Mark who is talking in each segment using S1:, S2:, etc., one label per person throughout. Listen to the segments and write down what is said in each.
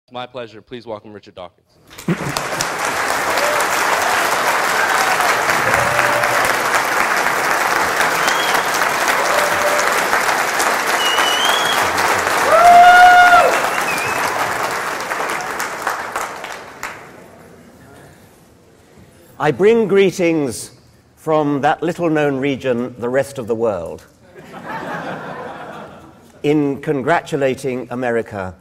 S1: It's my pleasure. Please welcome Richard Dawkins.
S2: I bring greetings from that little-known region, the rest of the world, in congratulating America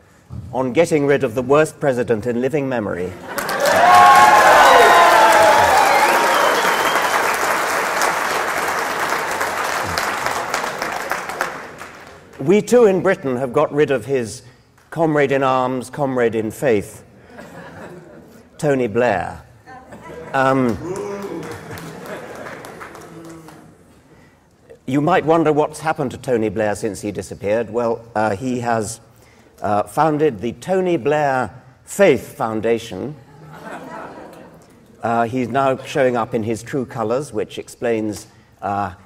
S2: on getting rid of the worst president in living memory. We too in Britain have got rid of his comrade in arms, comrade in faith, Tony Blair. You might wonder what's happened to Tony Blair since he disappeared. Well, he has founded the Tony Blair Faith Foundation. He's now showing up in his true colors, which explains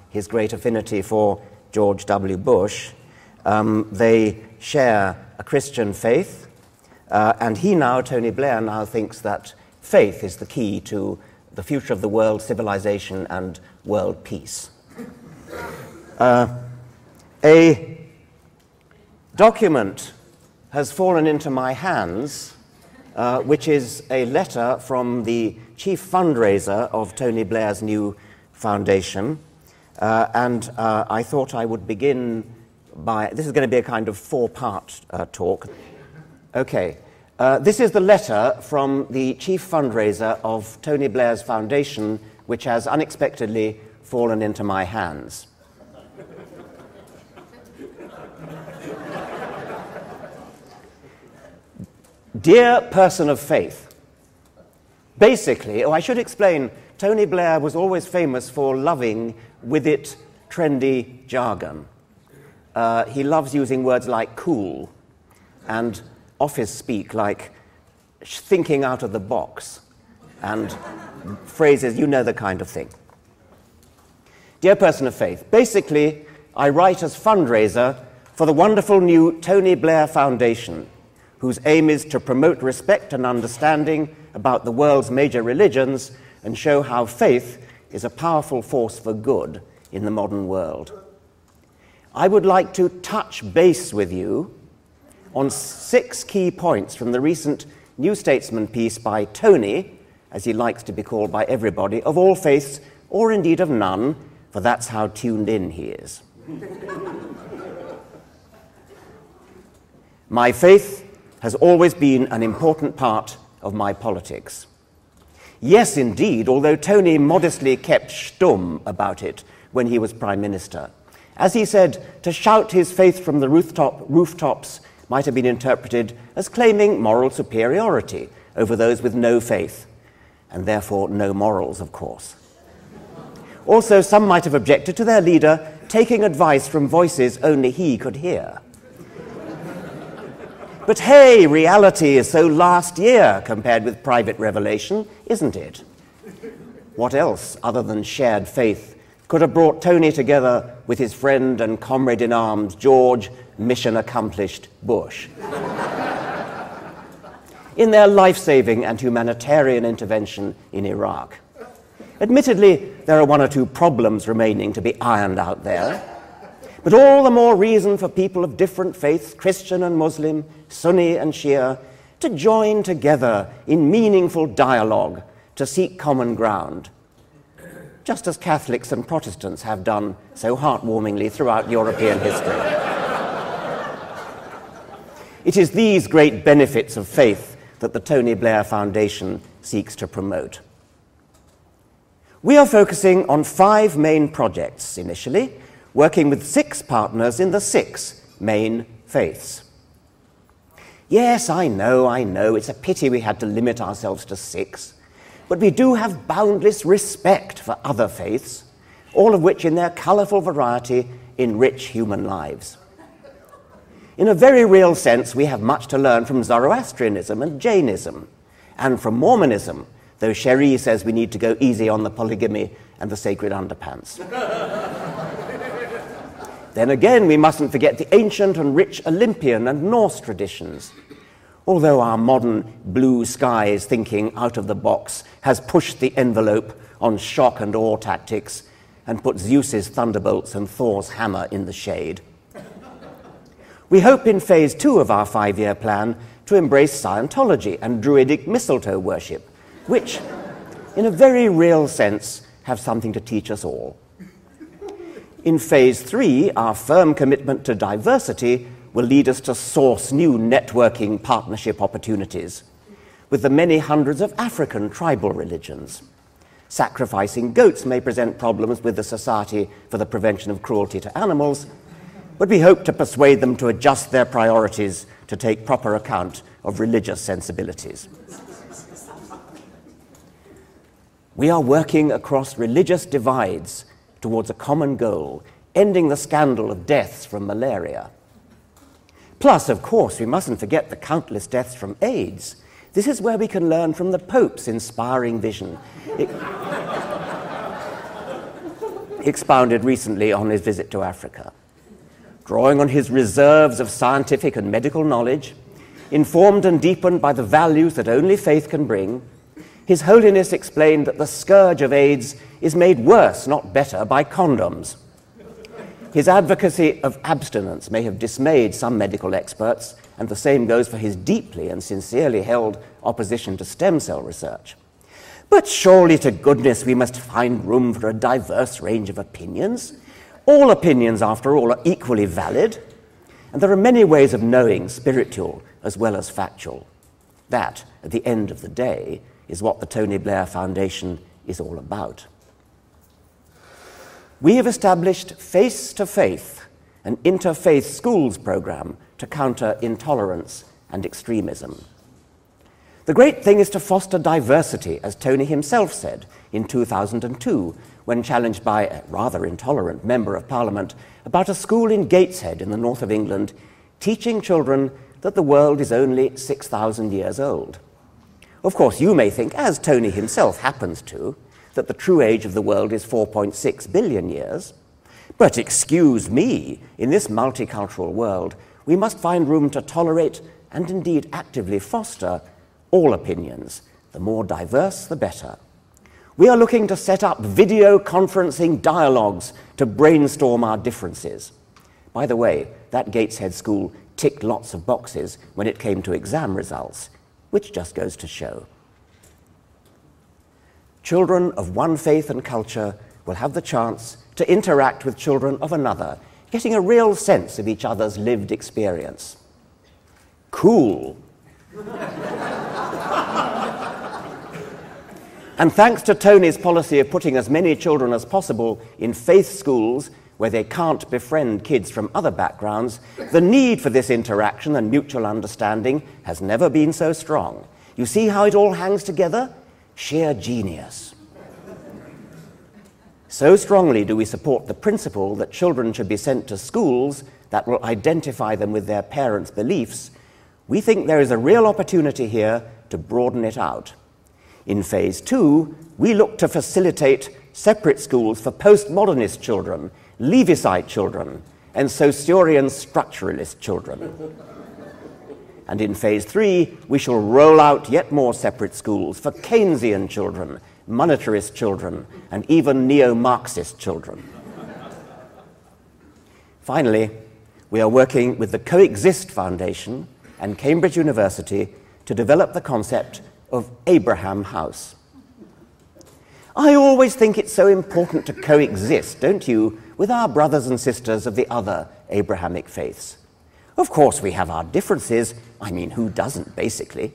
S2: his great affinity for George W. Bush. They share a Christian faith, and he now, Tony Blair, now thinks that faith is the key to the future of the world, civilization, and world peace. A document has fallen into my hands, which is a letter from the chief fundraiser of Tony Blair's new foundation. And I thought I would begin by, this is going to be a kind of four-part talk. Okay. This is the letter from the chief fundraiser of Tony Blair's foundation, which has unexpectedly fallen into my hands. Dear person of faith, basically, I should explain, Tony Blair was always famous for loving, with it, trendy jargon. He loves using words like cool and office speak, like thinking out of the box, and phrases, you know the kind of thing. Dear person of faith, basically, I write as fundraiser for the wonderful new Tony Blair Foundation, whose aim is to promote respect and understanding about the world's major religions and show how faith is a powerful force for good in the modern world. I would like to touch base with you on 6 key points from the recent New Statesman piece by Tony, as he likes to be called by everybody, of all faiths, or indeed of none, for that's how tuned in he is. My faith has always been an important part of my politics. Yes, indeed, although Tony modestly kept stum about it when he was Prime Minister. As he said, to shout his faith from the rooftops might have been interpreted as claiming moral superiority over those with no faith, and therefore no morals, of course. Also, some might have objected to their leader taking advice from voices only he could hear. But hey, reality is so last year compared with private revelation, isn't it? What else, other than shared faith, could have brought Tony together with his friend and comrade in arms, George, mission-accomplished Bush, in their life-saving and humanitarian intervention in Iraq? Admittedly, there are 1 or 2 problems remaining to be ironed out there, but all the more reason for people of different faiths, Christian and Muslim, Sunni and Shia, to join together in meaningful dialogue to seek common ground, just as Catholics and Protestants have done so heartwarmingly throughout European history. It is these great benefits of faith that the Tony Blair Foundation seeks to promote. We are focusing on 5 main projects initially, working with 6 partners in the 6 main faiths. Yes, I know, it's a pity we had to limit ourselves to 6, but we do have boundless respect for other faiths, all of which in their colourful variety enrich human lives. In a very real sense, we have much to learn from Zoroastrianism and Jainism, and from Mormonism, though Cherie says we need to go easy on the polygamy and the sacred underpants. Then again, we mustn't forget the ancient and rich Olympian and Norse traditions. although our modern blue skies thinking out of the box has pushed the envelope on shock and awe tactics and put Zeus's thunderbolts and Thor's hammer in the shade. We hope in phase 2 of our 5-year plan to embrace Scientology and Druidic mistletoe worship, which, in a very real sense, have something to teach us all. In phase 3, our firm commitment to diversity will lead us to source new networking partnership opportunities with the many hundreds of African tribal religions. Sacrificing goats may present problems with the Society for the Prevention of Cruelty to Animals, but we hope to persuade them to adjust their priorities to take proper account of religious sensibilities. We are working across religious divides towards a common goal, ending the scandal of deaths from malaria. Plus, of course, we mustn't forget the countless deaths from AIDS. This is where we can learn from the Pope's inspiring vision, expounded recently on his visit to Africa. Drawing on his reserves of scientific and medical knowledge, informed and deepened by the values that only faith can bring, His Holiness explained that the scourge of AIDS is made worse, not better, by condoms. His advocacy of abstinence may have dismayed some medical experts, and the same goes for his deeply and sincerely held opposition to stem cell research. But surely to goodness we must find room for a diverse range of opinions. All opinions, after all, are equally valid, and there are many ways of knowing, spiritual as well as factual. That, at the end of the day, is what the Tony Blair Foundation is all about. We have established Face to Faith, an interfaith schools program to counter intolerance and extremism. The great thing is to foster diversity, as Tony himself said in 2002, when challenged by a rather intolerant member of Parliament about a school in Gateshead in the north of England, teaching children that the world is only 6,000 years old. Of course, you may think, as Tony himself happens to, that the true age of the world is 4.6 billion years. But excuse me, in this multicultural world, we must find room to tolerate and indeed actively foster all opinions. The more diverse, the better. We are looking to set up video conferencing dialogues to brainstorm our differences. By the way, that Gateshead school ticked lots of boxes when it came to exam results, which just goes to show. Children of one faith and culture will have the chance to interact with children of another, getting a real sense of each other's lived experience. Cool. And thanks to Tony's policy of putting as many children as possible in faith schools where they can't befriend kids from other backgrounds, the need for this interaction and mutual understanding has never been so strong. You see how it all hangs together? Sheer genius. So strongly do we support the principle that children should be sent to schools that will identify them with their parents' beliefs, we think there is a real opportunity here to broaden it out. In phase 2, we look to facilitate separate schools for postmodernist children, Leavisite children, and Saussurian structuralist children. And in phase 3, we shall roll out yet more separate schools for Keynesian children, monetarist children, and even neo-Marxist children. Finally, we are working with the Coexist Foundation and Cambridge University to develop the concept of Abraham House. I always think it's so important to coexist, don't you, with our brothers and sisters of the other Abrahamic faiths. Of course, we have our differences. I mean, who doesn't, basically?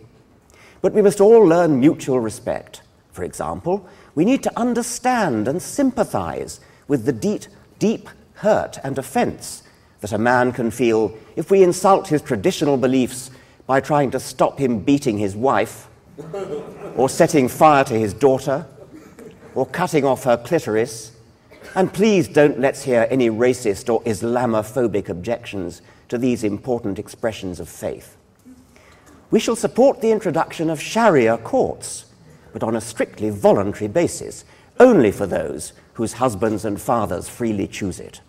S2: But we must all learn mutual respect. For example, we need to understand and sympathize with the deep hurt and offense that a man can feel if we insult his traditional beliefs by trying to stop him beating his wife, or setting fire to his daughter, or cutting off her clitoris. And please don't let's hear any racist or Islamophobic objections to these important expressions of faith. We shall support the introduction of Sharia courts, but on a strictly voluntary basis, only for those whose husbands and fathers freely choose it.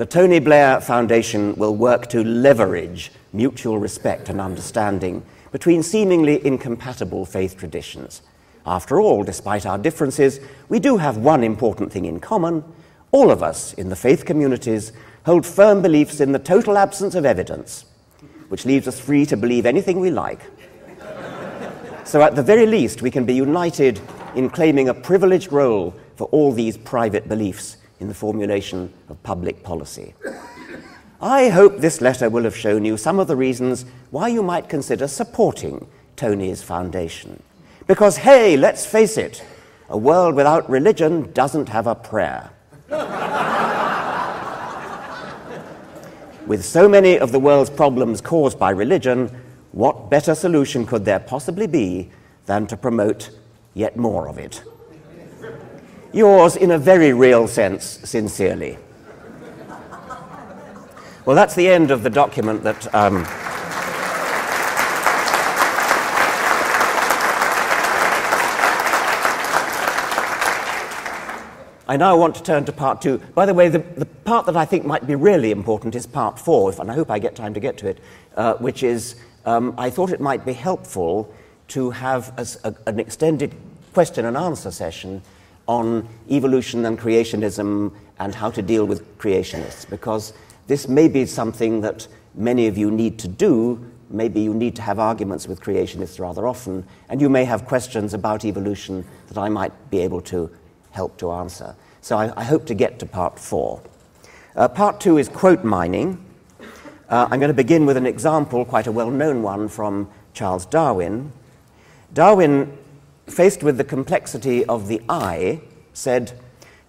S2: the Tony Blair Foundation will work to leverage mutual respect and understanding between seemingly incompatible faith traditions. After all, despite our differences, we do have one important thing in common. All of us in the faith communities hold firm beliefs in the total absence of evidence, which leaves us free to believe anything we like. So at the very least, we can be united in claiming a privileged role for all these private beliefs in the formulation of public policy. I hope this letter will have shown you some of the reasons why you might consider supporting Tony's foundation. Because, hey, let's face it, a world without religion doesn't have a prayer. With so many of the world's problems caused by religion, what better solution could there possibly be than to promote yet more of it? Yours, in a very real sense, sincerely. Well, that's the end of the document that... I now want to turn to part two. By the way, the part that I think might be really important is part four, and I hope I get time to get to it, which is I thought it might be helpful to have an extended question and answer session on evolution and creationism and how to deal with creationists, because this may be something that many of you need to do. Maybe you need to have arguments with creationists rather often, and you may have questions about evolution that I might be able to help to answer. So I hope to get to part four. Part two is quote mining. I'm going to begin with an example, quite a well-known one, from Charles Darwin. Darwin, faced with the complexity of the eye, said,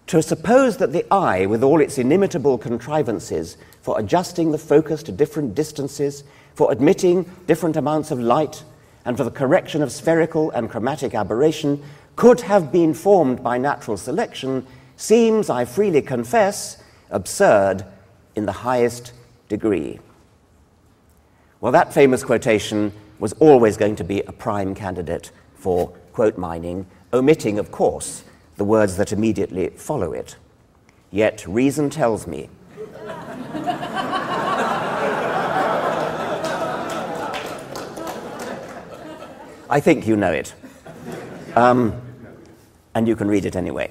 S2: "To suppose that the eye, with all its inimitable contrivances for adjusting the focus to different distances, for admitting different amounts of light, and for the correction of spherical and chromatic aberration, could have been formed by natural selection, seems, I freely confess, absurd in the highest degree." Well, that famous quotation was always going to be a prime candidate for quote mining, omitting, of course, the words that immediately follow it. Yet reason tells me. I think you know it. And you can read it anyway.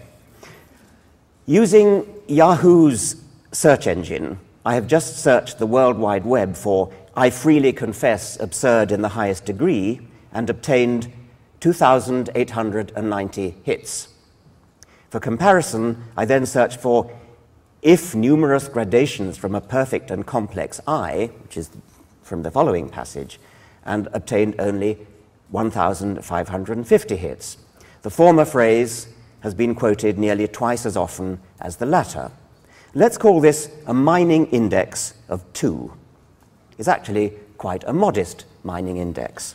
S2: Using Yahoo's search engine, I have just searched the World Wide Web for "I freely confess absurd in the highest degree" and obtained 2,890 hits. For comparison, I then searched for "if numerous gradations from a perfect and complex eye," which is from the following passage, and obtained only 1,550 hits. The former phrase has been quoted nearly twice as often as the latter. Let's call this a mining index of 2. It's actually quite a modest mining index.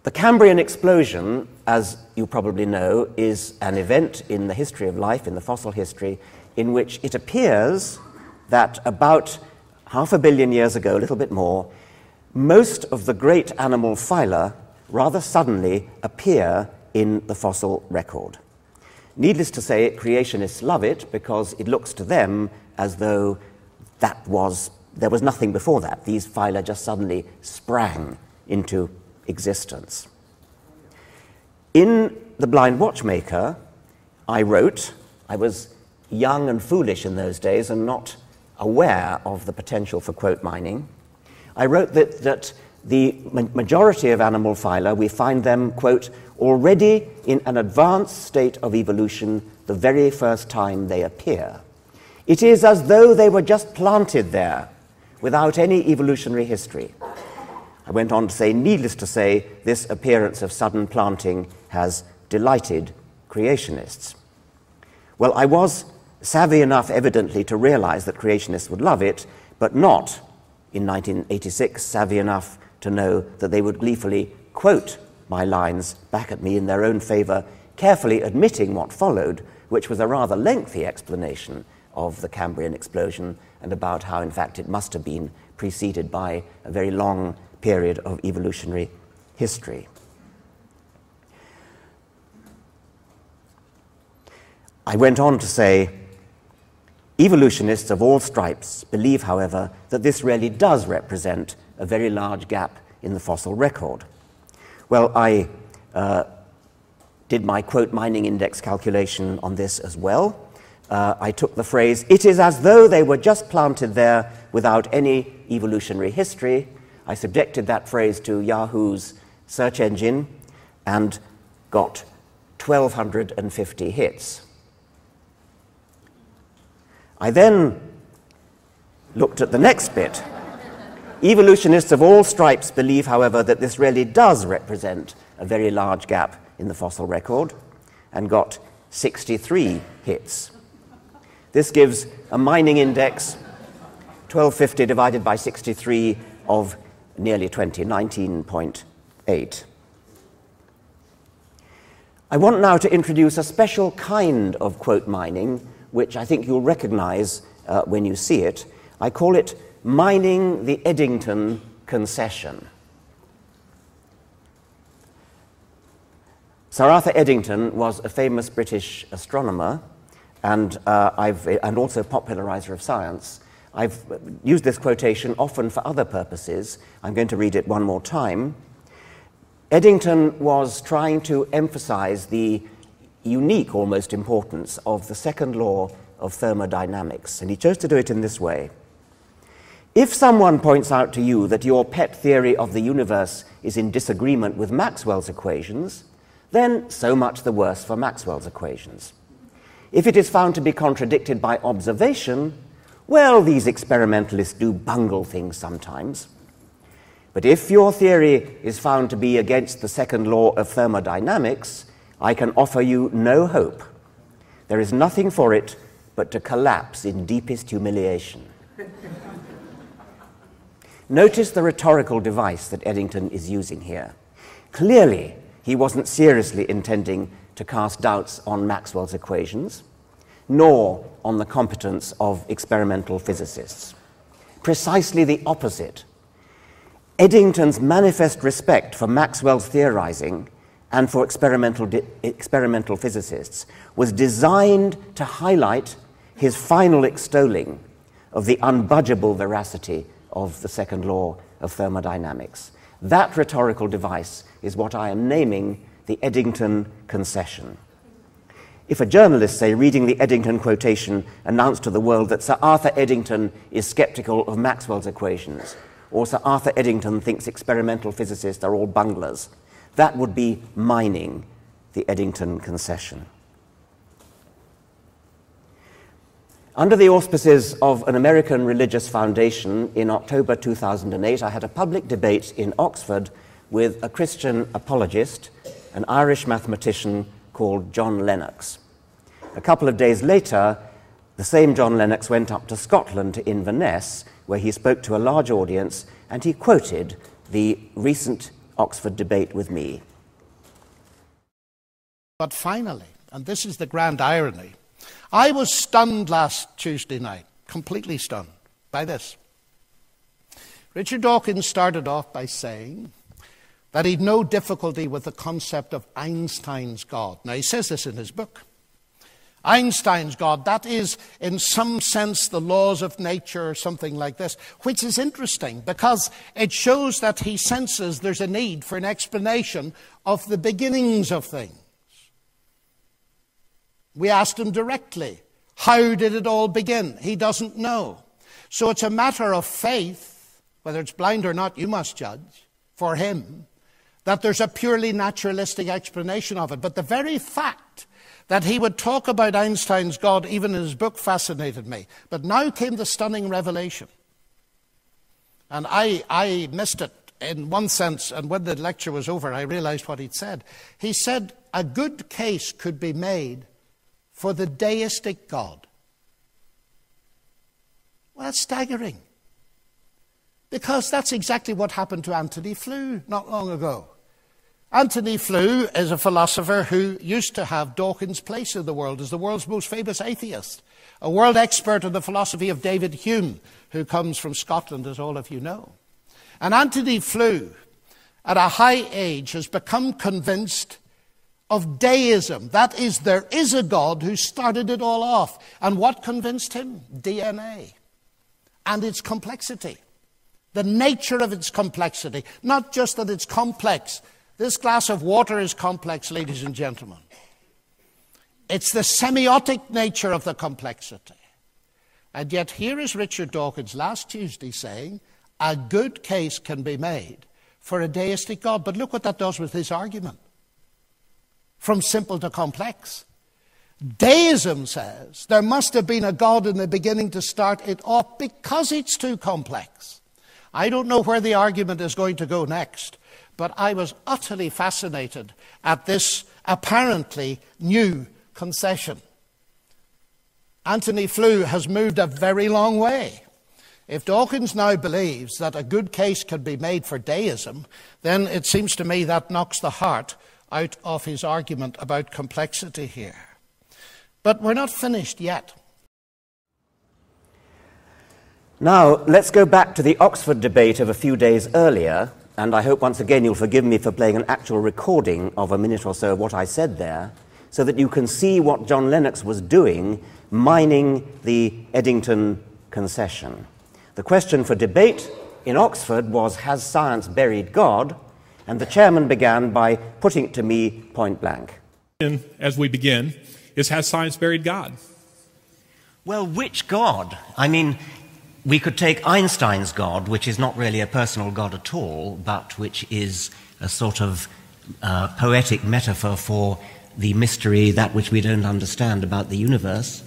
S2: The Cambrian explosion, as you probably know, is an event in the history of life, in the fossil history, in which it appears that about 500 million years ago, a little bit more, most of the great animal phyla rather suddenly appear in the fossil record. Needless to say, creationists love it because it looks to them as though there was nothing before that. These phyla just suddenly sprang into existence. In The Blind Watchmaker, I wrote, I was young and foolish in those days and not aware of the potential for quote mining. I wrote that the majority of animal phyla, we find them, quote, already in an advanced state of evolution the very first time they appear. It is as though they were just planted there without any evolutionary history. I went on to say, needless to say, this appearance of sudden planting has delighted creationists. Well, I was savvy enough, evidently, to realize that creationists would love it, but not, in 1986, savvy enough to know that they would gleefully quote my lines back at me in their own favor, carefully admitting what followed, which was a rather lengthy explanation of the Cambrian explosion and about how, in fact, it must have been preceded by a very long period of evolutionary history. I went on to say, Evolutionists of all stripes believe, however, that this really does represent a very large gap in the fossil record. Well, I did my quote mining index calculation on this as well. I took the phrase, "It is as though they were just planted there without any evolutionary history." I subjected that phrase to Yahoo's search engine and got 1,250 hits. I then looked at the next bit. Evolutionists of all stripes believe, however, that this really does represent a very large gap in the fossil record, and got 63 hits. This gives a mining index, 1250 divided by 63, of nearly 20, 19.8. I want now to introduce a special kind of quote mining, which I think you'll recognize when you see it. I call it mining the Eddington concession. Sir Arthur Eddington was a famous British astronomer and also popularizer of science. I've used this quotation often for other purposes. I'm going to read it one more time. Eddington was trying to emphasize the unique, almost, importance of the second law of thermodynamics, and he chose to do it in this way. If someone points out to you that your pet theory of the universe is in disagreement with Maxwell's equations, then so much the worse for Maxwell's equations. If it is found to be contradicted by observation, well, these experimentalists do bungle things sometimes. But if your theory is found to be against the second law of thermodynamics, I can offer you no hope. There is nothing for it but to collapse in deepest humiliation. Notice the rhetorical device that Eddington is using here. Clearly, he wasn't seriously intending to cast doubts on Maxwell's equations, nor on the competence of experimental physicists. Precisely the opposite. Eddington's manifest respect for Maxwell's theorizing and for experimental physicists was designed to highlight his final extolling of the unbudgeable veracity of the second law of thermodynamics. That rhetorical device is what I am naming the Eddington concession. If a journalist, say, reading the Eddington quotation, announced to the world that Sir Arthur Eddington is skeptical of Maxwell's equations, or Sir Arthur Eddington thinks experimental physicists are all bunglers, that would be mining the Eddington concession. Under the auspices of an American religious foundation, in October 2008, I had a public debate in Oxford with a Christian apologist, an Irish mathematician called John Lennox. A couple of days later, the same John Lennox went up to Scotland, to Inverness, where he spoke to a large audience, and he quoted the recent Oxford debate with me.
S3: But finally, and this is the grand irony, I was stunned last Tuesday night, completely stunned by this. Richard Dawkins started off by saying that he'd no difficulty with the concept of Einstein's God. Now, he says this in his book. Einstein's God, that is, in some sense, the laws of nature or something like this, which is interesting because it shows that he senses there's a need for an explanation of the beginnings of things. We asked him directly, how did it all begin? He doesn't know. So it's a matter of faith, whether it's blind or not, you must judge, for him, that there's a purely naturalistic explanation of it. But the very fact that he would talk about Einstein's God, even in his book, fascinated me. But now came the stunning revelation. And I missed it in one sense, and when the lecture was over, I realized what he'd said. He said a good case could be made for the deistic God. Well, that's staggering. Because that's exactly what happened to Antony Flew not long ago. Antony Flew is a philosopher who used to have Dawkins' place in the world as the world's most famous atheist, a world expert in the philosophy of David Hume, who comes from Scotland, as all of you know. And Antony Flew, at a high age, has become convinced of deism. That is, there is a God who started it all off. And what convinced him? DNA and its complexity. The nature of its complexity. Not just that it's complex. This glass of water is complex, ladies and gentlemen. It's the semiotic nature of the complexity. And yet here is Richard Dawkins last Tuesday saying a good case can be made for a deistic God. But look what that does with his argument. From simple to complex. Deism says there must have been a God in the beginning to start it off because it's too complex. I don't know where the argument is going to go next, but I was utterly fascinated at this apparently new concession. Anthony Flew has moved a very long way. If Dawkins now believes that a good case can be made for deism, then it seems to me that knocks the heart out of his argument about complexity here. But we're not finished yet.
S2: Now, let's go back to the Oxford debate of a few days earlier, and I hope once again you'll forgive me for playing an actual recording of a minute or so of what I said there, so that you can see what John Lennox was doing, mining the Eddington concession. The question for debate in Oxford was, has science buried God? And the chairman began by putting it to me point blank.
S4: As we begin, is has science buried God?
S5: Well, which God? I mean, we could take Einstein's God, which is not really a personal God at all, but which is a sort of poetic metaphor for the mystery, that which we don't understand about the universe.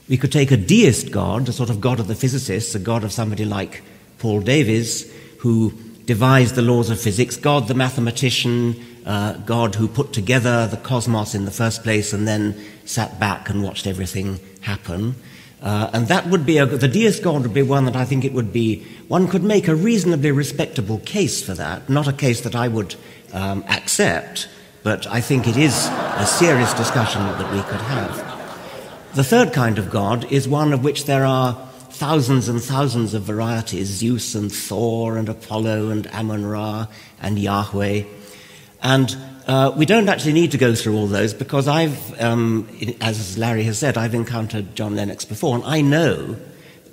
S5: We could take a deist God, a sort of God of the physicists, a God of somebody like Paul Davies, who devised the laws of physics, God the mathematician, God who put together the cosmos in the first place and then sat back and watched everything happen. And that would be, the deist God would be one that I think it would be, one could make a reasonably respectable case for that, not a case that I would accept, but I think it is a serious discussion that we could have. The third kind of God is one of which there are thousands and thousands of varieties, Zeus and Thor and Apollo and Amun-Ra and Yahweh. And we don't actually need to go through all those because as Larry has said, I've encountered John Lennox before, and I know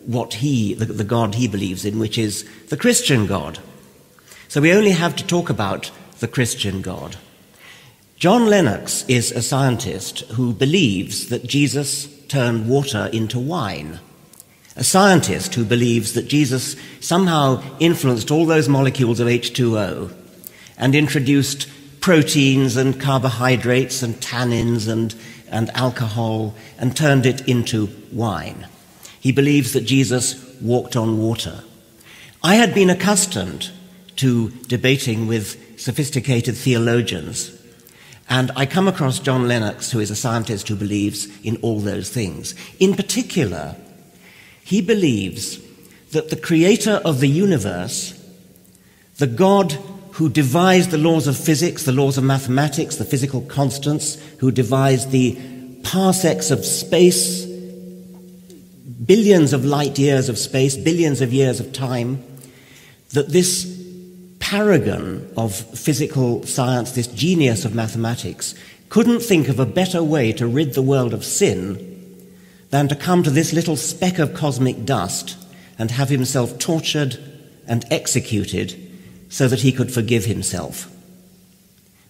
S5: what the God he believes in, which is the Christian God. So we only have to talk about the Christian God. John Lennox is a scientist who believes that Jesus turned water into wine. A scientist who believes that Jesus somehow influenced all those molecules of H2O and introduced proteins and carbohydrates and tannins and alcohol and turned it into wine. He believes that Jesus walked on water. I had been accustomed to debating with sophisticated theologians, and I come across John Lennox, who is a scientist who believes in all those things. In particular, he believes that the creator of the universe, the God who devised the laws of physics, the laws of mathematics, the physical constants, who devised the parsecs of space, billions of light years of space, billions of years of time, that this paragon of physical science, this genius of mathematics, couldn't think of a better way to rid the world of sin than to come to this little speck of cosmic dust and have himself tortured and executed so that he could forgive himself.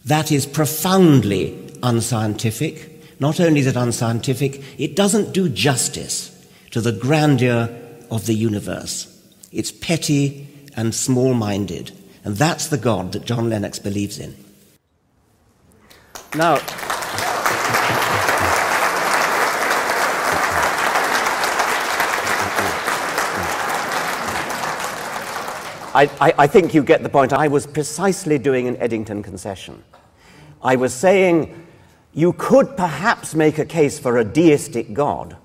S5: That is profoundly unscientific. Not only is it unscientific, it doesn't do justice to the grandeur of the universe. It's petty and small-minded. And that's the God that John Lennox believes in.
S2: Now, I think you get the point. I was precisely doing an Eddington concession. I was saying you could perhaps make a case for a deistic God,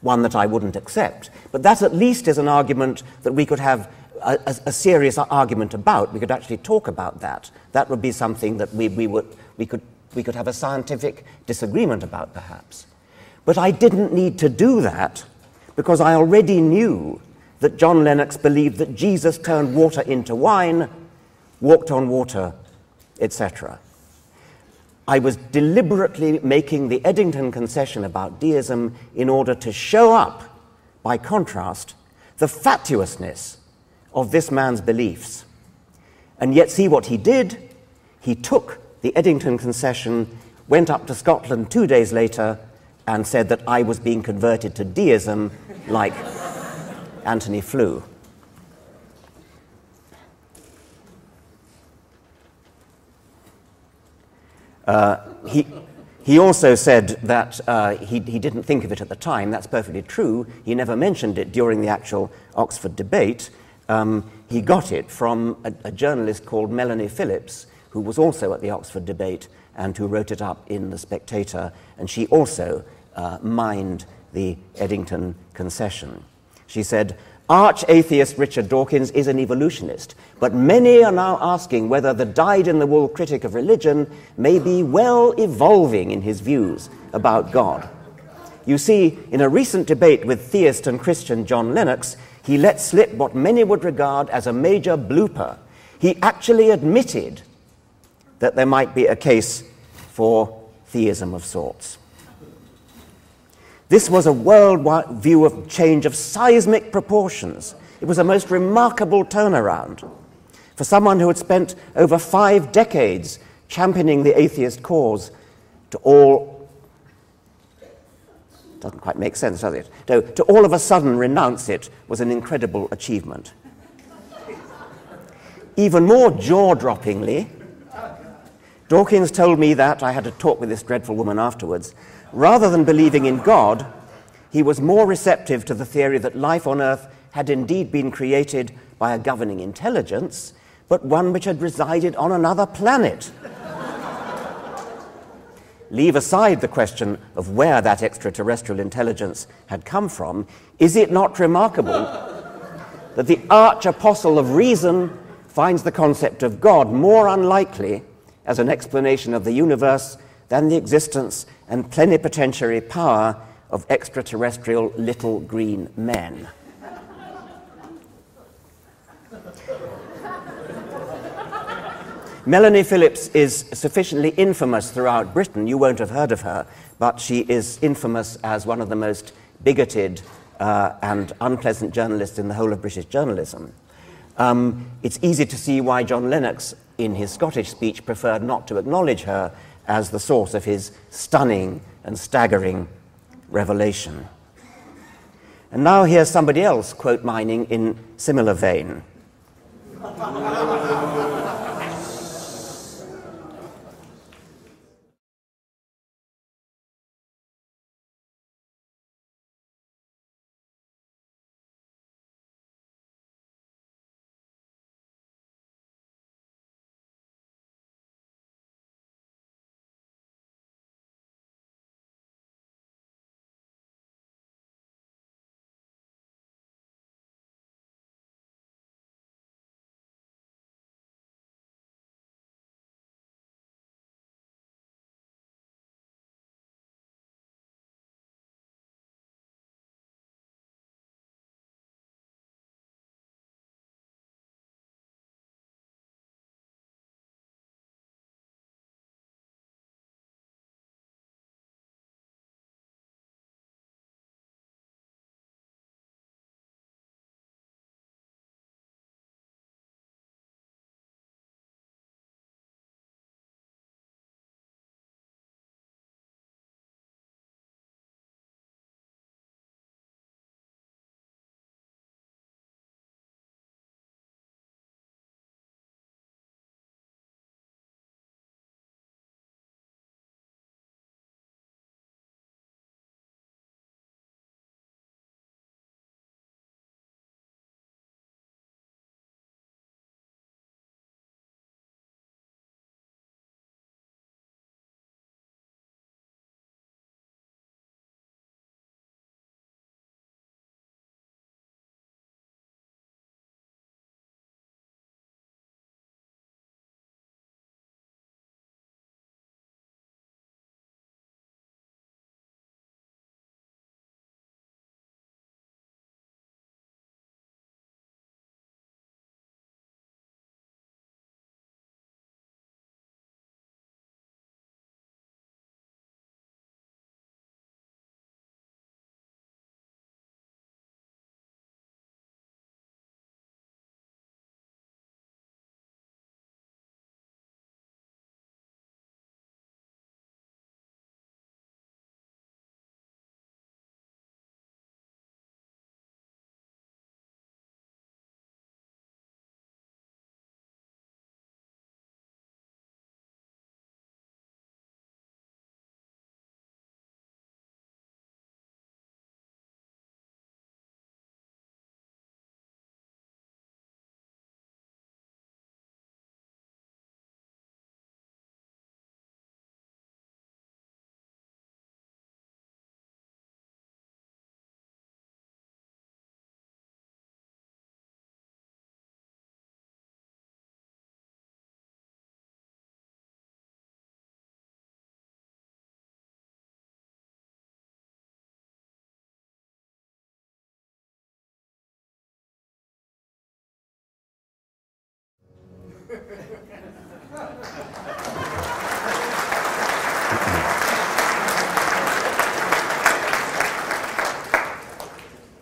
S2: one that I wouldn't accept, but that at least is an argument that we could have a serious argument about. We could actually talk about that. That would be something that we could have a scientific disagreement about, perhaps. But I didn't need to do that because I already knew that John Lennox believed that Jesus turned water into wine, walked on water, etc. I was deliberately making the Eddington concession about deism in order to show up, by contrast, the fatuousness of this man's beliefs. And yet see what he did. He took the Eddington concession, went up to Scotland 2 days later, and said that I was being converted to deism like Anthony Flew. He also said that he didn't think of it at the time. That's perfectly true. He never mentioned it during the actual Oxford debate. He got it from a journalist called Melanie Phillips, who was also at the Oxford debate and who wrote it up in The Spectator, and she also mined the Eddington concession. She said, "Arch-atheist Richard Dawkins is an evolutionist, but many are now asking whether the dyed-in-the-wool critic of religion may be well evolving in his views about God. You see, in a recent debate with theist and Christian John Lennox, he let slip what many would regard as a major blooper. He actually admitted that there might be a case for theism of sorts." This was a worldwide view of change of seismic proportions. It was a most remarkable turnaround for someone who had spent over 5 decades championing the atheist cause to all, doesn't quite make sense, does it? To all of a sudden renounce it was an incredible achievement. Even more jaw-droppingly, Dawkins told me that, I had a talk with this dreadful woman afterwards, rather than believing in God, he was more receptive to the theory that life on Earth had indeed been created by a governing intelligence, but one which had resided on another planet. Leave aside the question of where that extraterrestrial intelligence had come from, is it not remarkable that the arch-apostle of reason finds the concept of God more unlikely as an explanation of the universe than the existence and plenipotentiary power of extraterrestrial little green men? Melanie Phillips is sufficiently infamous throughout Britain. You won't have heard of her, but she is infamous as one of the most bigoted and unpleasant journalists in the whole of British journalism. It's easy to see why John Lennox, in his Scottish speech, preferred not to acknowledge her as the source of his stunning and staggering revelation. And now here's somebody else quote mining in similar vein.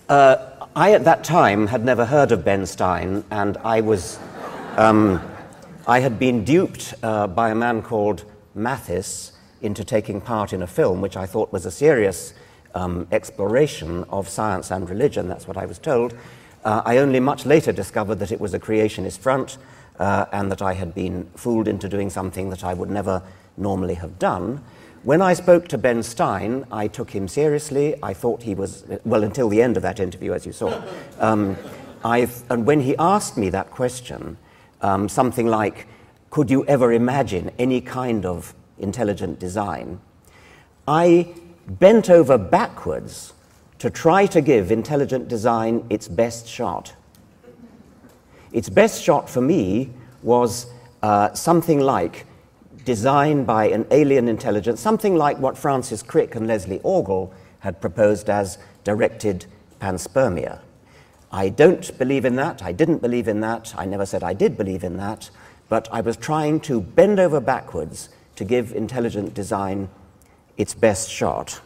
S2: I, at that time, had never heard of Ben Stein, and I had been duped by a man called Mathis into taking part in a film which I thought was a serious exploration of science and religion. That's what I was told. I only much later discovered that it was a creationist front and that I had been fooled into doing something that I would never normally have done. When I spoke to Ben Stein, I took him seriously. I thought he was, well, until the end of that interview, as you saw. And when he asked me that question, something like, could you ever imagine any kind of intelligent design, I bent over backwards to try to give intelligent design its best shot. Its best shot for me was something like design by an alien intelligence, something like what Francis Crick and Leslie Orgel had proposed as directed panspermia. I don't believe in that. I didn't believe in that. I never said I did believe in that. But I was trying to bend over backwards to give intelligent design its best shot.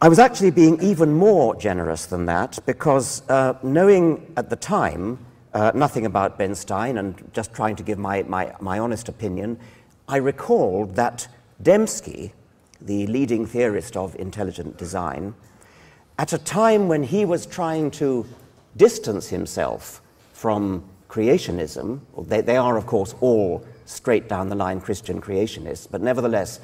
S2: I was actually being even more generous than that because knowing at the time nothing about Ben Stein and just trying to give my honest opinion, I recalled that Dembski, the leading theorist of intelligent design, at a time when he was trying to distance himself from creationism, they are of course all straight down the line Christian creationists, but nevertheless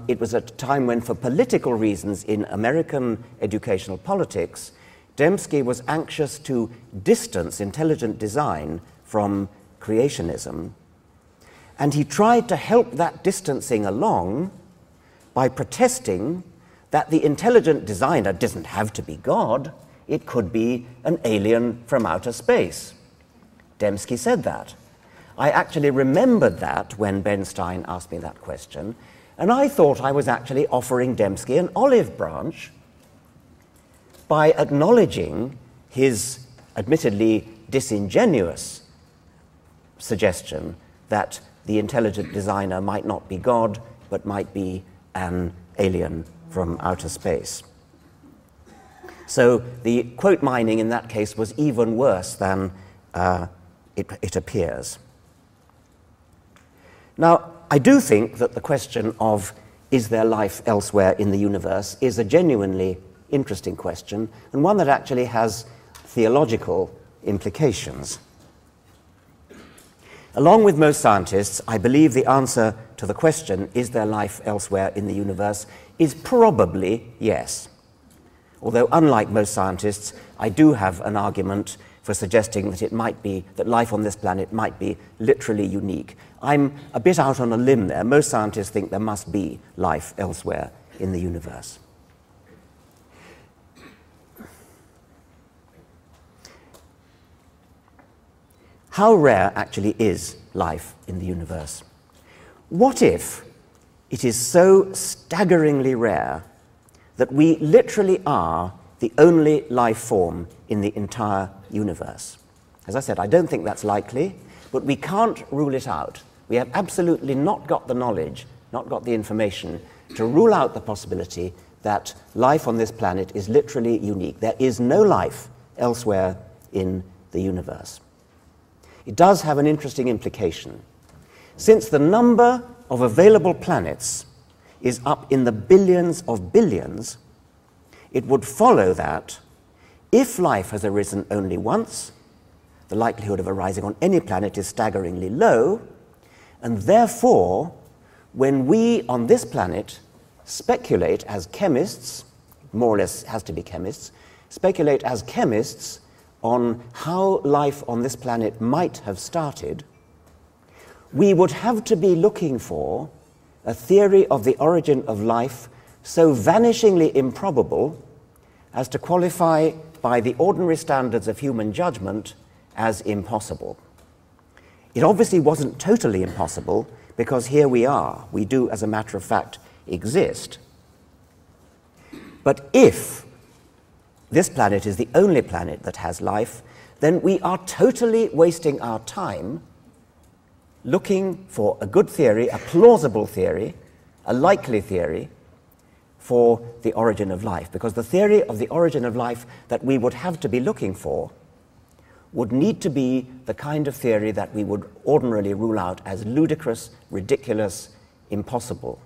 S2: it was at a time when, for political reasons in American educational politics, Dembski was anxious to distance intelligent design from creationism, and he tried to help that distancing along by protesting that the intelligent designer doesn't have to be God, it could be an alien from outer space. Dembski said that. I actually remembered that when Ben Stein asked me that question, and I thought I was actually offering Dembski an olive branch by acknowledging his admittedly disingenuous suggestion that the intelligent designer might not be God, but might be an alien from outer space. So the quote mining in that case was even worse than it appears. Now, I do think that the question of is there life elsewhere in the universe is a genuinely interesting question, and one that actually has theological implications. Along with most scientists, I believe the answer to the question, is there life elsewhere in the universe, is probably yes. Although, unlike most scientists, I do have an argument for suggesting that it might be, that life on this planet might be literally unique. I'm a bit out on a limb there. Most scientists think there must be life elsewhere in the universe. How rare actually is life in the universe? What if it is so staggeringly rare that we literally are the only life form in the entire universe? As I said, I don't think that's likely, but we can't rule it out. We have absolutely not got the knowledge, not got the information to rule out the possibility that life on this planet is literally unique. There is no life elsewhere in the universe. It does have an interesting implication. Since the number of available planets is up in the billions of billions, it would follow that if life has arisen only once, the likelihood of arising on any planet is staggeringly low, and therefore, when we on this planet speculate as chemists, more or less has to be chemists, speculate as chemists on how life on this planet might have started, we would have to be looking for a theory of the origin of life so vanishingly improbable as to qualify by the ordinary standards of human judgment as impossible. It obviously wasn't totally impossible, because here we are. We do, as a matter of fact, exist. But if this planet is the only planet that has life, then we are totally wasting our time looking for a good theory, a plausible theory, a likely theory, for the origin of life, because the theory of the origin of life that we would have to be looking for would need to be the kind of theory that we would ordinarily rule out as ludicrous, ridiculous, impossible.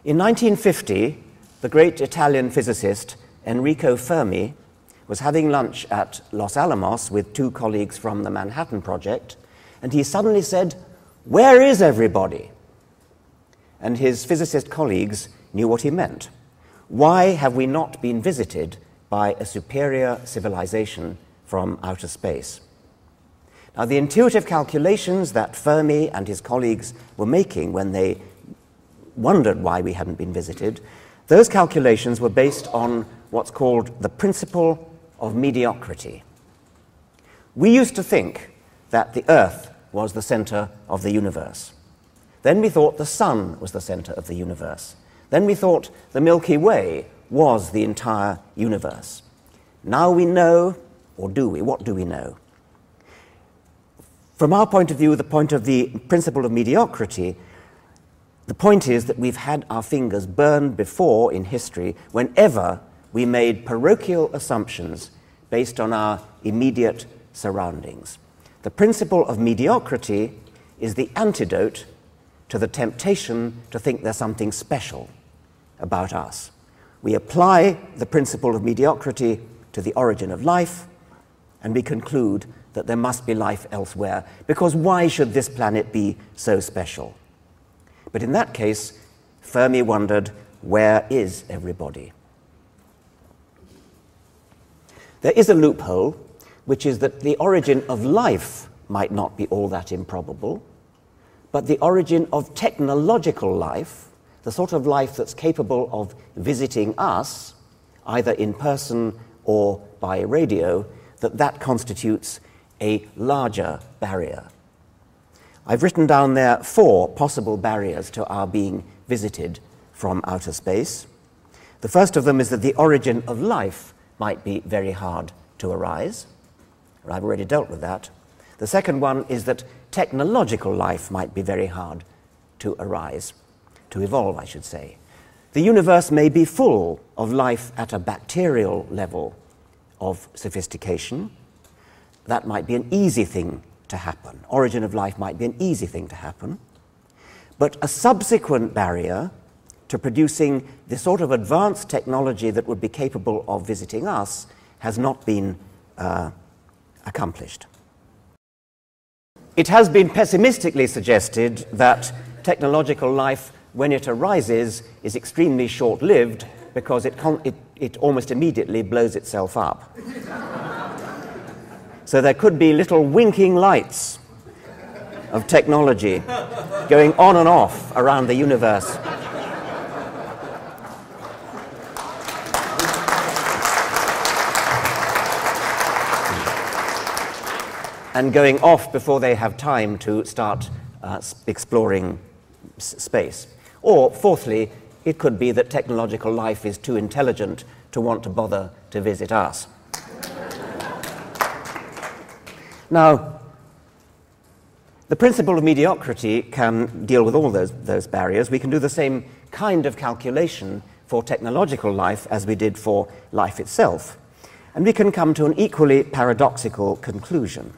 S2: In 1950, the great Italian physicist Enrico Fermi was having lunch at Los Alamos with two colleagues from the Manhattan Project, and he suddenly said, "Where is everybody?" And his physicist colleagues knew what he meant. Why have we not been visited by a superior civilization from outer space? Now, the intuitive calculations that Fermi and his colleagues were making when they wondered why we hadn't been visited, those calculations were based on what's called the principle of mediocrity. We used to think that the Earth was the center of the universe. Then we thought the sun was the center of the universe. Then we thought the Milky Way was the entire universe. Now we know, or do we? What do we know? From our point of view, the point of the principle of mediocrity, the point is that we've had our fingers burned before in history whenever we made parochial assumptions based on our immediate surroundings. The principle of mediocrity is the antidote to the temptation to think there's something special about us. We apply the principle of mediocrity to the origin of life, and we conclude that there must be life elsewhere, because why should this planet be so special? But in that case, Fermi wondered, where is everybody? There is a loophole, which is that the origin of life might not be all that improbable, but the origin of technological life, the sort of life that's capable of visiting us, either in person or by radio, that constitutes a larger barrier. I've written down there 4 possible barriers to our being visited from outer space. The first of them is that the origin of life might be very hard to arise. I've already dealt with that. The second one is that technological life might be very hard to arise, to evolve, I should say. The universe may be full of life at a bacterial level of sophistication. That might be an easy thing to happen. Origin of life might be an easy thing to happen. But a subsequent barrier to producing the sort of advanced technology that would be capable of visiting us has not been accomplished. It has been pessimistically suggested that technological life, when it arises, is extremely short-lived because it almost immediately blows itself up. So there could be little winking lights of technology going on and off around the universe. And going off before they have time to start exploring space. Or, fourthly, it could be that technological life is too intelligent to want to bother to visit us. Now, the principle of mediocrity can deal with all those barriers. We can do the same kind of calculation for technological life as we did for life itself. And we can come to an equally paradoxical conclusion.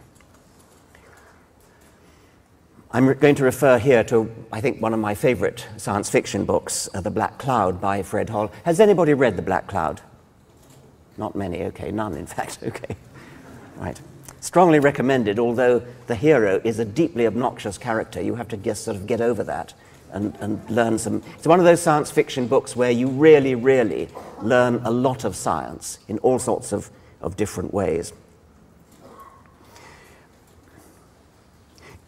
S2: I'm going to refer here to, I think, one of my favorite science fiction books, The Black Cloud by Fred Hoyle. Has anybody read The Black Cloud? Not many, okay, none in fact, okay. Right. Strongly recommended, although the hero is a deeply obnoxious character. You have to just sort of get over that and learn some. It's one of those science fiction books where you really, really learn a lot of science in all sorts of different ways.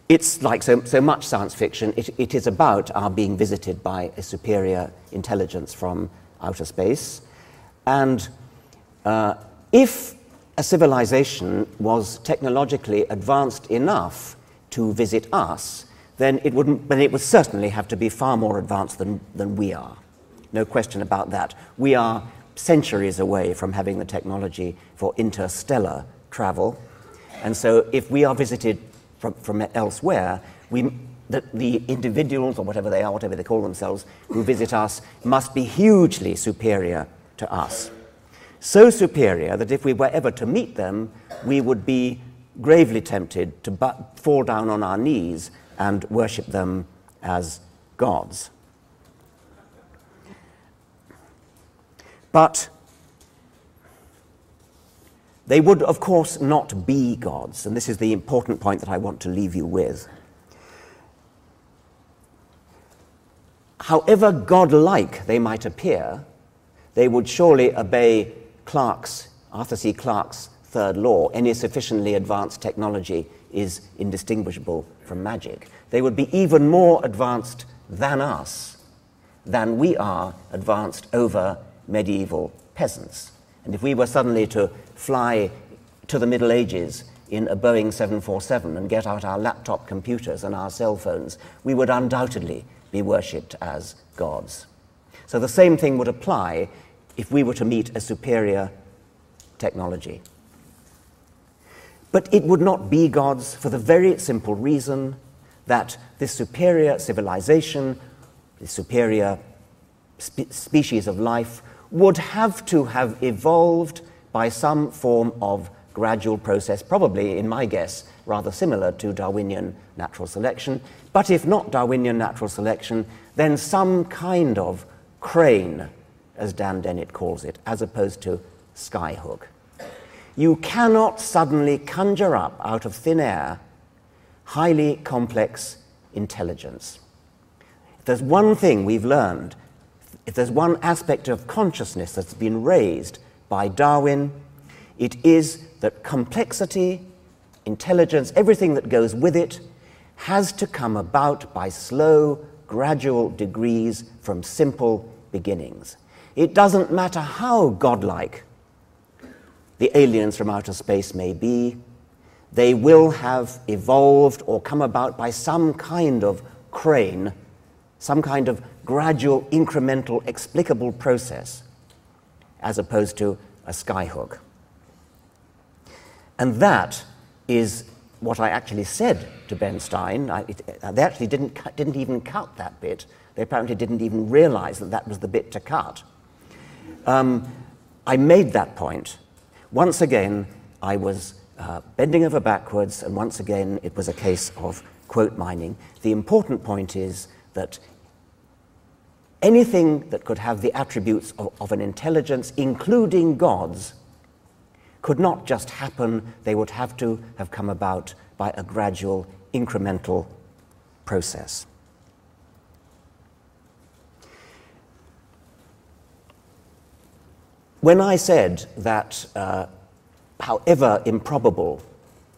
S2: It's like so much science fiction, it is about our being visited by a superior intelligence from outer space. And if a civilization was technologically advanced enough to visit us, then it would certainly have to be far more advanced than we are. No question about that. We are centuries away from having the technology for interstellar travel. And so if we are visited from elsewhere, that the individuals, or whatever they are, whatever they call themselves, who visit us, must be hugely superior to us. So superior that if we were ever to meet them, we would be gravely tempted to fall down on our knees and worship them as gods. But they would, of course, not be gods, and this is the important point that I want to leave you with. However godlike they might appear, they would surely obey Arthur C. Clarke's third law. Any sufficiently advanced technology is indistinguishable from magic. They would be even more advanced than us, than we are advanced over medieval peasants. And if we were suddenly to fly to the Middle Ages in a Boeing 747 and get out our laptop computers and our cell phones, we would undoubtedly be worshipped as gods. So the same thing would apply if we were to meet a superior technology. But it would not be gods for the very simple reason that this superior civilization, this superior species of life, would have to have evolved by some form of gradual process, probably, in my guess, rather similar to Darwinian natural selection. But if not Darwinian natural selection, then some kind of crane, as Dan Dennett calls it, as opposed to skyhook. You cannot suddenly conjure up out of thin air highly complex intelligence. If there's one thing we've learned, if there's one aspect of consciousness that's been raised by Darwin, it is that complexity, intelligence, everything that goes with it, has to come about by slow, gradual degrees from simple beginnings. It doesn't matter how godlike the aliens from outer space may be, they will have evolved or come about by some kind of crane, some kind of gradual, incremental, explicable process, as opposed to a skyhook. And that is what I actually said to Ben Stein. They actually didn't even cut that bit. They apparently didn't even realize that that was the bit to cut. I made that point. Once again, I was bending over backwards, and once again, it was a case of quote mining. The important point is that anything that could have the attributes of an intelligence, including God's, could not just happen. They would have to have come about by a gradual, incremental process. When I said that, however improbable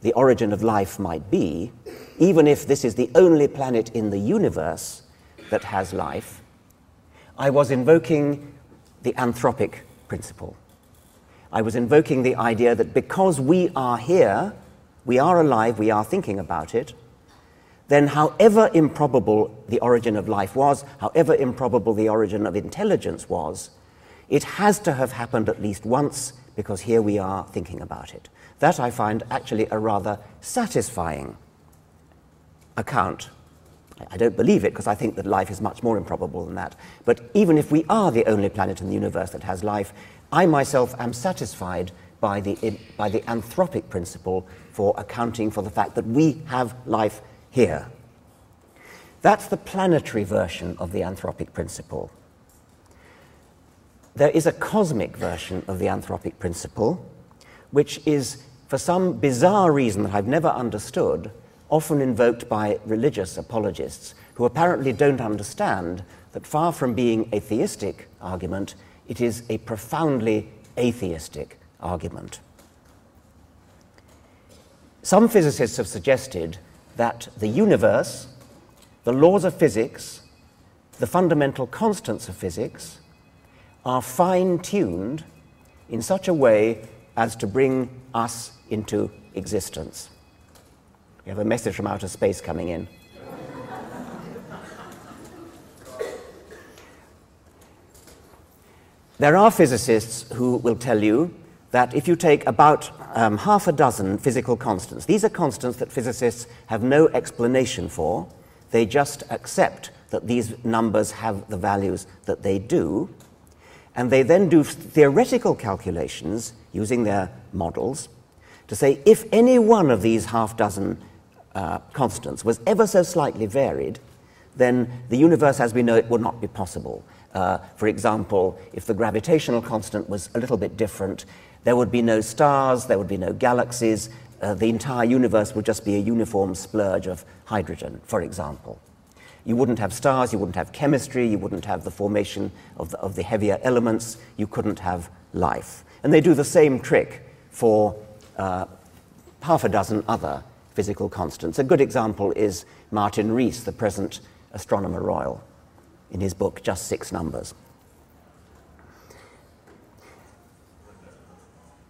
S2: the origin of life might be, even if this is the only planet in the universe that has life, I was invoking the anthropic principle. I was invoking the idea that because we are here, we are alive, we are thinking about it, then however improbable the origin of life was, however improbable the origin of intelligence was, it has to have happened at least once, because here we are thinking about it. That I find actually a rather satisfying account. I don't believe it, because I think that life is much more improbable than that. But even if we are the only planet in the universe that has life, I myself am satisfied by the anthropic principle for accounting for the fact that we have life here. That's the planetary version of the anthropic principle. There is a cosmic version of the anthropic principle, which is, for some bizarre reason that I've never understood, often invoked by religious apologists who apparently don't understand that far from being a theistic argument, it is a profoundly atheistic argument. Some physicists have suggested that the universe, the laws of physics, the fundamental constants of physics, are fine-tuned in such a way as to bring us into existence. We have a message from outer space coming in. There are physicists who will tell you that if you take about half a dozen physical constants, these are constants that physicists have no explanation for, they just accept that these numbers have the values that they do, and they then do theoretical calculations using their models to say if any one of these half dozen constants was ever so slightly varied, then the universe as we know it would not be possible. For example, if the gravitational constant was a little bit different, there would be no stars, there would be no galaxies, the entire universe would just be a uniform splurge of hydrogen, for example. You wouldn't have stars, you wouldn't have chemistry, you wouldn't have the formation of the heavier elements, you couldn't have life. And they do the same trick for half a dozen other physical constants. A good example is Martin Rees, the present Astronomer Royal, in his book Just Six Numbers.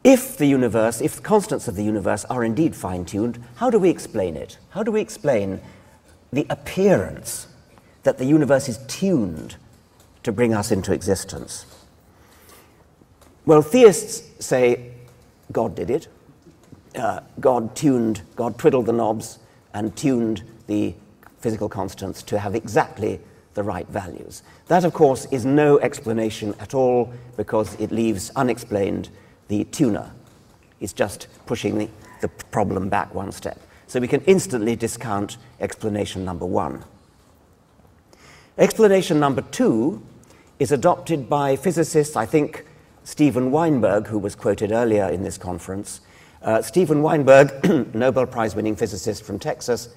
S2: If the constants of the universe are indeed fine-tuned, how do we explain it? How do we explain the appearance that the universe is tuned to bring us into existence? Well, theists say God did it. God twiddled the knobs and tuned the physical constants to have exactly the right values. That, of course, is no explanation at all because it leaves unexplained the tuner. It's just pushing the problem back one step. So we can instantly discount explanation number one. Explanation number two is adopted by physicists, I think Steven Weinberg, who was quoted earlier in this conference. Steven Weinberg, Nobel Prize-winning physicist from Texas,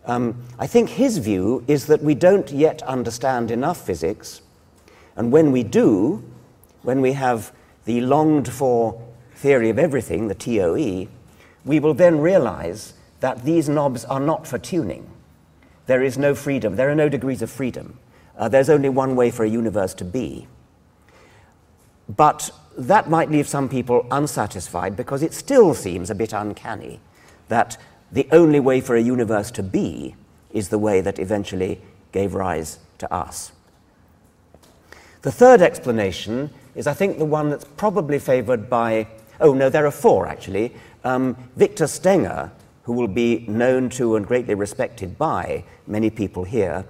S2: I think his view is that we don't yet understand enough physics, and when we do, when we have the longed-for theory of everything, the TOE, we will then realize that these knobs are not for tuning. There is no freedom. There are no degrees of freedom. There's only one way for a universe to be. But that might leave some people unsatisfied because it still seems a bit uncanny that the only way for a universe to be is the way that eventually gave rise to us. The third explanation is, I think, the one that's probably favored by, oh no, there are four actually. Victor Stenger, who will be known to and greatly respected by many people here,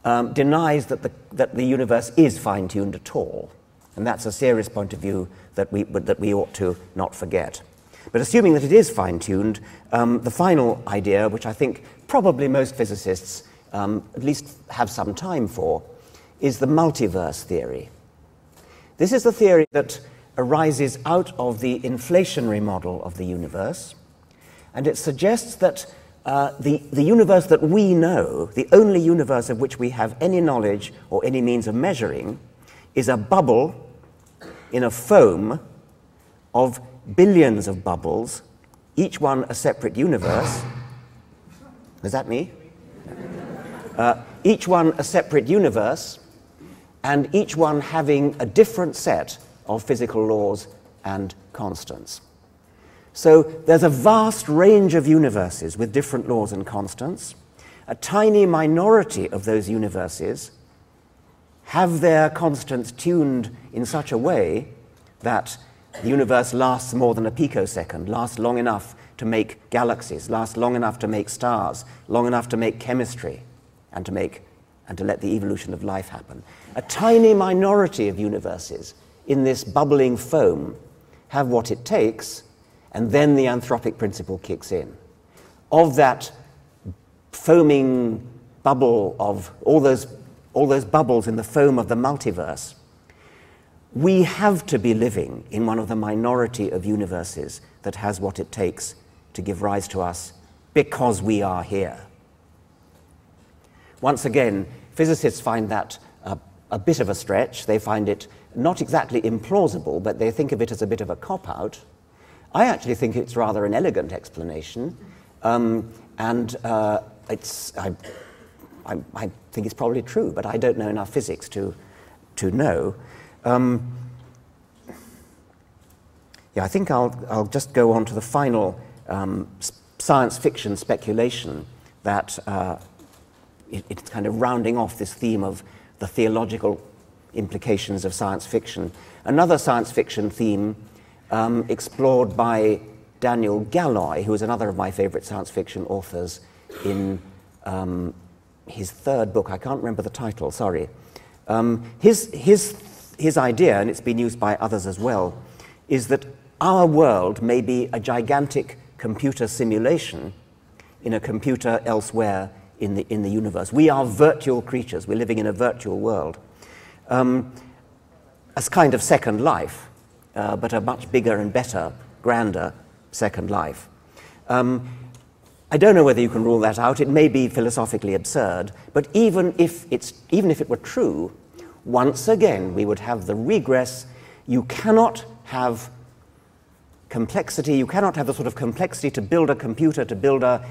S2: denies that the universe is fine-tuned at all. And that's a serious point of view that we ought to not forget. But assuming that it is fine-tuned, the final idea, which I think probably most physicists at least have some time for, is the multiverse theory. This is the theory that arises out of the inflationary model of the universe, and it suggests that the universe that we know, the only universe of which we have any knowledge or any means of measuring, is a bubble in a foam of billions of bubbles, each one a separate universe. Is that me? Each one a separate universe, and each one having a different set of physical laws and constants. So there's a vast range of universes with different laws and constants. A tiny minority of those universes have their constants tuned in such a way that the universe lasts more than a picosecond, lasts long enough to make galaxies, lasts long enough to make stars, long enough to make chemistry, and to let the evolution of life happen. A tiny minority of universes in this bubbling foam have what it takes, and then the anthropic principle kicks in. Of that foaming bubble of all those bubbles in the foam of the multiverse, we have to be living in one of the minority of universes that has what it takes to give rise to us because we are here. Once again, physicists find that a bit of a stretch. They find it not exactly implausible, but they think of it as a bit of a cop-out. I actually think it's rather an elegant explanation, and I think it's probably true, but I don't know enough physics to know. I think I'll just go on to the final science fiction speculation that it's kind of rounding off this theme of the theological implications of science fiction. Another science fiction theme explored by Daniel Galloy, who is another of my favorite science fiction authors, in his third book. I can't remember the title, sorry. His idea, and it's been used by others as well, is that our world may be a gigantic computer simulation in a computer elsewhere in the universe. We are virtual creatures. We're living in a virtual world. A kind of second life, but a much bigger and better, grander second life. I don't know whether you can rule that out. It may be philosophically absurd, but even if it were true, once again we would have the regress. You cannot have complexity, you cannot have the sort of complexity to build a computer, to build a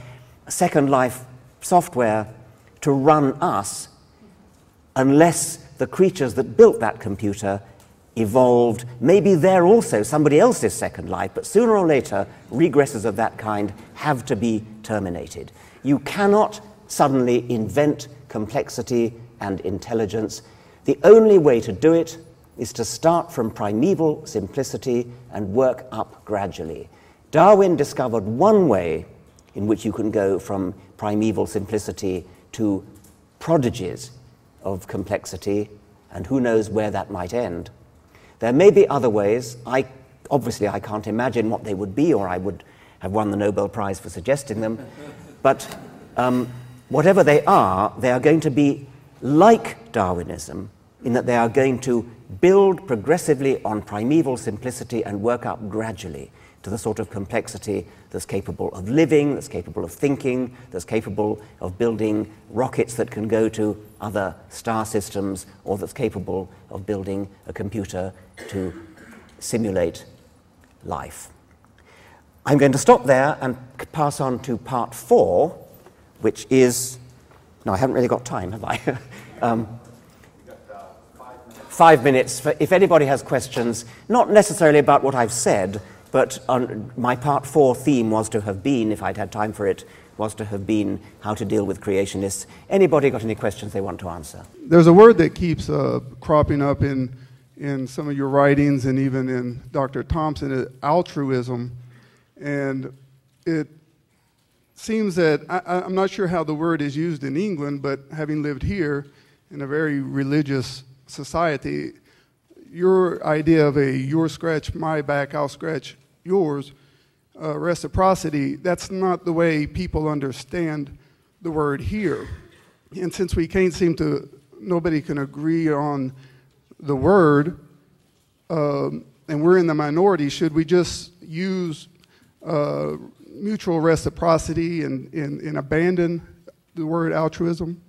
S2: second life software to run us, unless the creatures that built that computer evolved. Maybe they're also somebody else's second life, but sooner or later, regresses of that kind have to be terminated. You cannot suddenly invent complexity and intelligence. The only way to do it is to start from primeval simplicity and work up gradually. Darwin discovered one way in which you can go from primeval simplicity to prodigies of complexity, and who knows where that might end. There may be other ways. Obviously, I can't imagine what they would be, or I would have won the Nobel Prize for suggesting them. But whatever they are going to be like Darwinism, in that they are going to build progressively on primeval simplicity and work up gradually to the sort of complexity that's capable of living, that's capable of thinking, that's capable of building rockets that can go to other star systems, or that's capable of building a computer to simulate life. I'm going to stop there and pass on to part 4, which is... No, I haven't really got time, have I? 5 minutes. If anybody has questions, not necessarily about what I've said, but my part 4 theme was to have been, if I'd had time for it, was to have been how to deal with creationists. Anybody got any questions they want to answer?
S6: There's a word that keeps cropping up in some of your writings and even in Dr. Thompson, altruism. And it seems that, I'm not sure how the word is used in England, but having lived here in a very religious society, your idea of a your scratch my back, I'll scratch yours, reciprocity, that's not the way people understand the word here. And since we can't seem to, nobody can agree on the word, and we're in the minority, should we just use mutual reciprocity and abandon the word altruism?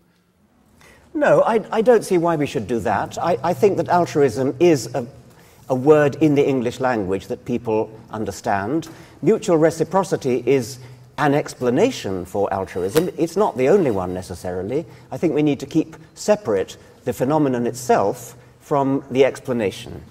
S2: No, I don't see why we should do that. I think that altruism is a word in the English language that people understand. Mutual reciprocity is an explanation for altruism. It's not the only one necessarily. I think we need to keep separate the phenomenon itself from the explanation.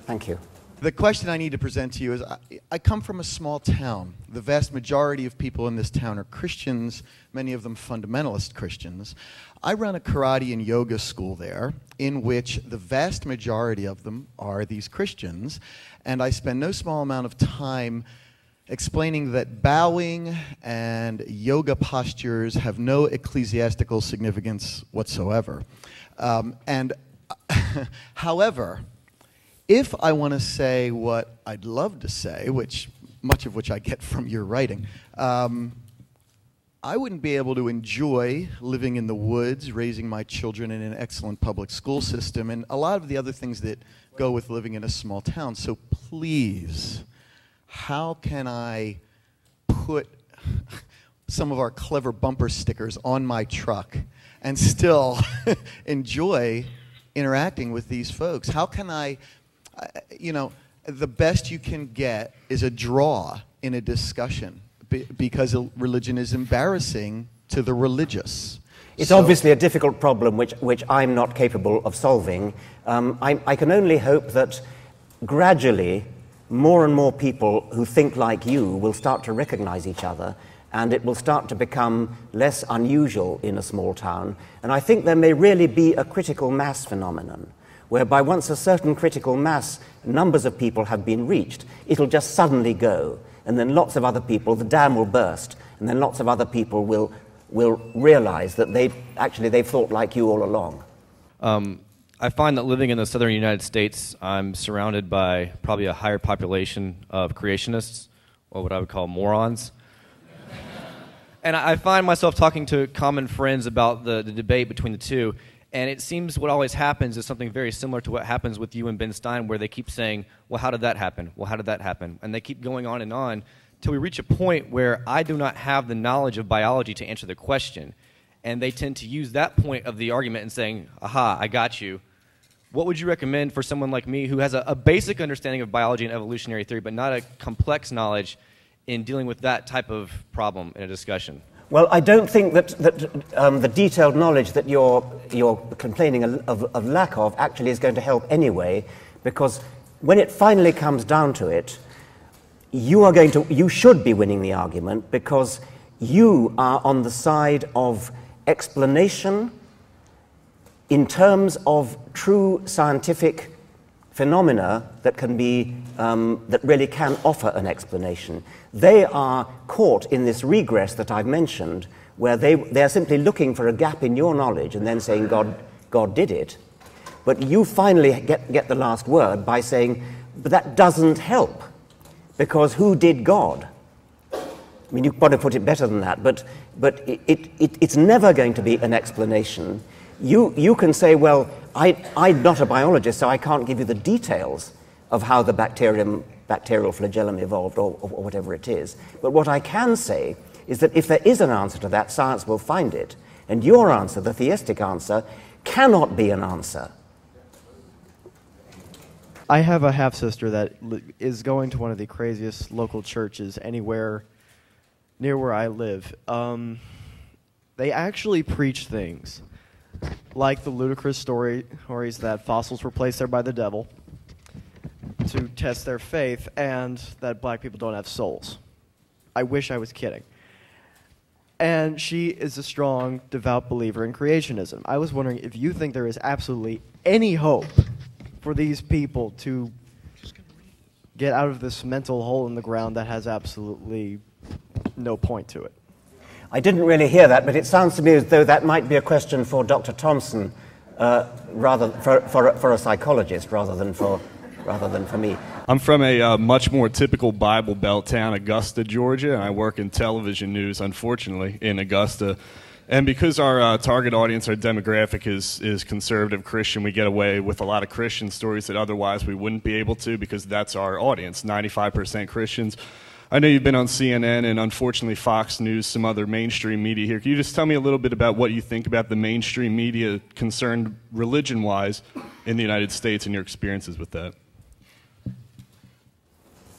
S2: Thank you.
S7: The question I need to present to you is, I come from a small town. The vast majority of people in this town are Christians, many of them fundamentalist Christians. I run a karate and yoga school there, in which the vast majority of them are these Christians, and I spend no small amount of time explaining that bowing and yoga postures have no ecclesiastical significance whatsoever. However, if I want to say what I'd love to say, much of which I get from your writing, I wouldn't be able to enjoy living in the woods, raising my children in an excellent public school system, and a lot of the other things that go with living in a small town. So please, how can I put some of our clever bumper stickers on my truck and still enjoy interacting with these folks? How can I... the best you can get is a draw in a discussion because religion is embarrassing to the religious.
S2: It's obviously a difficult problem which I'm not capable of solving. I can only hope that gradually more and more people who think like you will start to recognize each other, and it will start to become less unusual in a small town. And I think there may really be a critical mass phenomenon whereby once a certain critical mass, numbers of people have been reached, it'll just suddenly go, and then lots of other people, the dam will burst, and then lots of other people will realize that they've thought like you all along.
S8: I find that living in the southern United States, I'm surrounded by probably a higher population of creationists, or what I would call morons. And I find myself talking to common friends about the debate between the two, and it seems what always happens is something very similar to what happens with you and Ben Stein, where they keep saying, well, how did that happen? Well, how did that happen? And they keep going on till we reach a point where I do not have the knowledge of biology to answer the question. And they tend to use that point of the argument and saying, aha, I got you. What would you recommend for someone like me who has a basic understanding of biology and evolutionary theory, but not a complex knowledge in dealing with that type of problem in a discussion?
S2: Well, I don't think that the detailed knowledge that you're complaining of lack of actually is going to help anyway, because when it finally comes down to it, you should be winning the argument, because you are on the side of explanation in terms of true scientific phenomena that can be that really can offer an explanation. They are caught in this regress that I've mentioned, where they are simply looking for a gap in your knowledge and then saying God did it. But you finally get the last word by saying, but that doesn't help, because who did God? I mean, you've got to put it better than that, but it's never going to be an explanation. You can say, well, I'm not a biologist, so I can't give you the details of how the bacterial flagellum evolved, or whatever it is. But what I can say is that if there is an answer to that, science will find it. And your answer, the theistic answer, cannot be an answer.
S9: I have a half-sister that is going to one of the craziest local churches anywhere near where I live. They actually preach things like the ludicrous stories that fossils were placed there by the devil to test their faith, and that black people don't have souls. I wish I was kidding. And she is a strong, devout believer in creationism. I was wondering if you think there is absolutely any hope for these people to get out of this mental hole in the ground that has absolutely no point to it.
S2: I didn't really hear that, but it sounds to me as though that might be a question for Dr. Thompson, rather for a psychologist, rather than for me.
S10: I'm from a much more typical Bible Belt town, Augusta, Georgia, and I work in television news, unfortunately, in Augusta. And because our target audience, our demographic is conservative Christian, we get away with a lot of Christian stories that otherwise we wouldn't be able to, because that's our audience, 95% Christians. I know you've been on CNN and unfortunately Fox News, some other mainstream media here. Can you just tell me a little bit about what you think about the mainstream media concerned religion-wise in the United States and your experiences with that?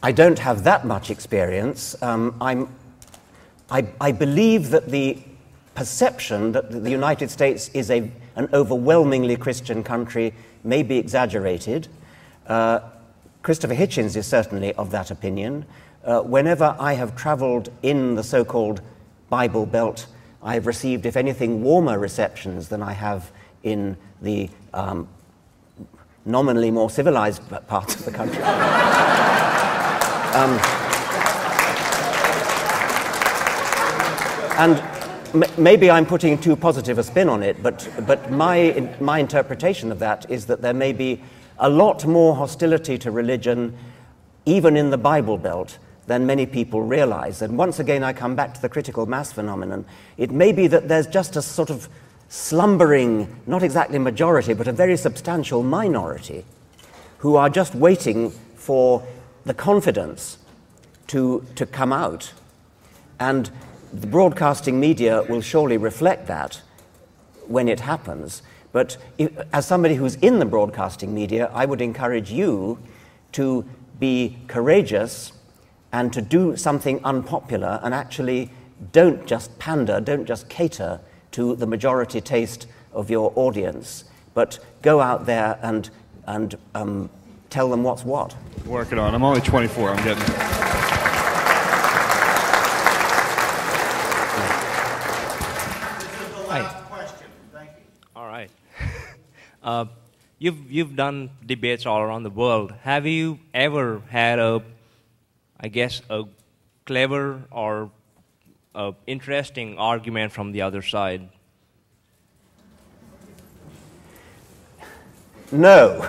S2: I don't have that much experience. I believe that the perception that the United States is an overwhelmingly Christian country may be exaggerated. Christopher Hitchens is certainly of that opinion. Whenever I have traveled in the so-called Bible Belt, I have received, if anything, warmer receptions than I have in the nominally more civilized parts of the country. And maybe I'm putting too positive a spin on it, but my interpretation of that is that there may be a lot more hostility to religion, even in the Bible Belt, than many people realize. And once again, I come back to the critical mass phenomenon. It may be that there's just a sort of slumbering, not exactly majority, but a very substantial minority who are just waiting for the confidence to come out. And the broadcasting media will surely reflect that when it happens. But as somebody who's in the broadcasting media, I would encourage you to be courageous and to do something unpopular, and actually don't just pander, don't just cater to the majority taste of your audience, but go out there and tell them what's what.
S10: Working on. I'm only 24. I'm getting.
S11: Hi. Last question. Thank you. All right. you've done debates all around the world. Have you ever had a clever or interesting argument from the other side?
S2: No.